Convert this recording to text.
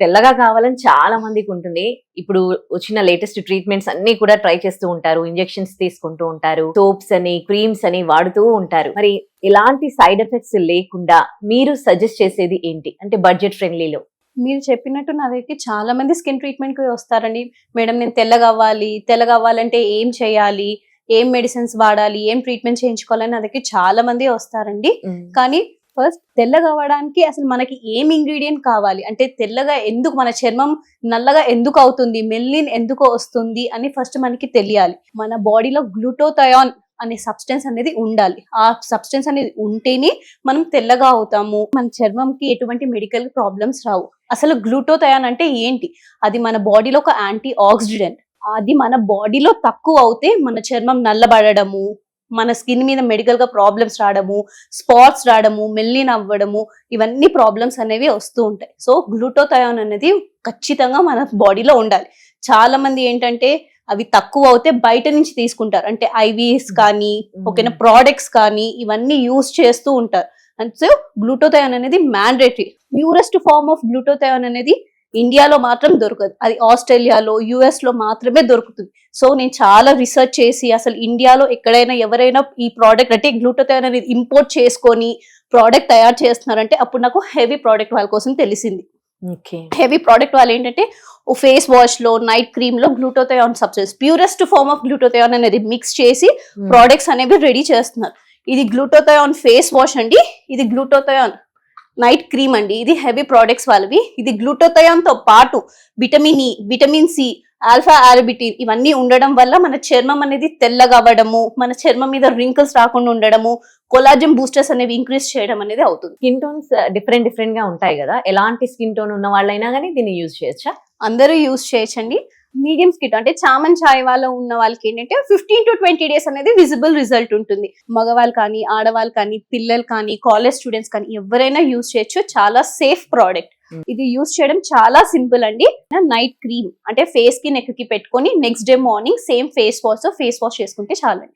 తెల్లగా కావాలని చాలా మందికి ఉంటుంది. ఇప్పుడు వచ్చిన లేటెస్ట్ ట్రీట్మెంట్స్ అన్ని కూడా ట్రై చేస్తూ ఉంటారు. ఇంజెక్షన్స్ తీసుకుంటూ ఉంటారు. సోప్స్ అని, క్రీమ్స్ అని వాడుతూ ఉంటారు. మరి ఎలాంటి సైడ్ ఎఫెక్ట్స్ లేకుండా మీరు సజెస్ట్ చేసేది ఏంటి? అంటే బడ్జెట్ ఫ్రెండ్లీలో. మీరు చెప్పినట్టు నా దగ్గరికి చాలా మంది స్కిన్ ట్రీట్మెంట్ కి వస్తారండి. మేడం నేను తెల్లగా అవ్వాలంటే ఏం చేయాలి, ఏం మెడిసిన్స్ వాడాలి, ఏం ట్రీట్మెంట్ చేయించుకోవాలని నా దగ్గరికి చాలా మంది వస్తారండి. కానీ ఫస్ట్ తెల్లగా అవ్వడానికి అసలు మనకి ఏం ఇంగ్రీడియంట్ కావాలి, అంటే తెల్లగా ఎందుకు మన చర్మం నల్లగా ఎందుకు అవుతుంది, మెల్లిన్ ఎందుకు వస్తుంది అని ఫస్ట్ మనకి తెలియాలి. మన బాడీలో గ్లూటోథయాన్ అనే సబ్స్టెన్స్ అనేది ఉండాలి. ఆ సబ్స్టెన్స్ అనేది ఉంటేనే మనం తెల్లగా అవుతాము, మన చర్మంకి ఎటువంటి మెడికల్ ప్రాబ్లమ్స్ రావు. అసలు గ్లూటోథయాన్ అంటే ఏంటి? అది మన బాడీలో ఒక యాంటీ ఆక్సిడెంట్. అది మన బాడీలో తక్కువ అవుతే మన చర్మం నల్లబడము, మన స్కిన్ మీద మెడికల్ గా ప్రాబ్లమ్స్ రావడము, స్పాట్స్ రావడము, మెల్లిన్ అవ్వడము, ఇవన్నీ ప్రాబ్లమ్స్ అనేవి వస్తూ ఉంటాయి. సో గ్లూటోథయాన్ అనేది ఖచ్చితంగా మన బాడీలో ఉండాలి. చాలా మంది ఏంటంటే అవి తక్కువ అవుతే బయట నుంచి తీసుకుంటారు, అంటే ఐవీస్ కానీ ఓకేనా ప్రోడక్ట్స్ కానీ ఇవన్నీ యూజ్ చేస్తూ ఉంటారు. అండ్ సో గ్లూటోథయాన్ అనేది mandatory. Purest form of glutathione అనేది ఇండియాలో మాత్రం దొరకదు, అది ఆస్ట్రేలియాలో, యుఎస్ లో మాత్రమే దొరుకుతుంది. సో నేను చాలా రీసెర్చ్ చేసి అసలు ఇండియాలో ఎక్కడైనా ఎవరైనా ఈ ప్రోడక్ట్ అంటే గ్లూటోథయాన్ అనేది ఇంపోర్ట్ చేసుకొని ప్రోడక్ట్ తయారు చేస్తున్నారంటే అప్పుడు నాకు హెవీ ప్రోడక్ట్ వాళ్ళ కోసం తెలిసింది. హెవీ ప్రోడక్ట్ వాళ్ళు ఏంటంటే ఫేస్ వాష్ లో, నైట్ క్రీమ్ లో glutathione substance, purest form of glutathione అనేది మిక్స్ చేసి ప్రోడక్ట్స్ అనేవి రెడీ చేస్తున్నారు. ఇది గ్లూటోథయాన్ ఫేస్ వాష్ అండి, ఇది గ్లూటోథయాన్ నైట్ క్రీమ్ అండి. ఇది హెవీ ప్రోడక్ట్స్ వాళ్ళవి. ఇది గ్లూటోథయాన్ తో పాటు vitamin E, vitamin C, alpha arbutin ఇవన్నీ ఉండడం వల్ల మన చర్మం అనేది తెల్లగా అవ్వడము, మన చర్మం మీద రింకిల్స్ రాకుండా ఉండడము, కొలాజన్ బూస్టర్స్ అనేవి ఇంక్రీజ్ చేయడం అనేది అవుతుంది. స్కిన్ టోన్స్ డిఫరెంట్ గా ఉంటాయి కదా, ఎలాంటి స్కిన్ టోన్ ఉన్న వాళ్ళైనా కానీ దీన్ని యూజ్ చేయొచ్చా? అందరూ యూజ్ చేయొచ్చండి. మీడియం స్కిన్ అంటే చామన్ ఛాయ్ వాళ్ళ ఉన్న వాళ్ళకి ఏంటంటే 15 to 20 days అనేది విజిబుల్ రిజల్ట్ ఉంటుంది. మగవాళ్ళు కానీ, ఆడవాళ్ళు కానీ, పిల్లలు కానీ, కాలేజ్ స్టూడెంట్స్ కానీ ఎవరైనా యూజ్ చేయొచ్చు. చాలా సేఫ్ ప్రోడక్ట్. ఇది యూజ్ చేయడం చాలా సింపుల్ అండి. నైట్ క్రీమ్ అంటే ఫేస్ కి, నెక్ కి పెట్టుకొని next day morning same face wash చేసుకుంటే చాలండి.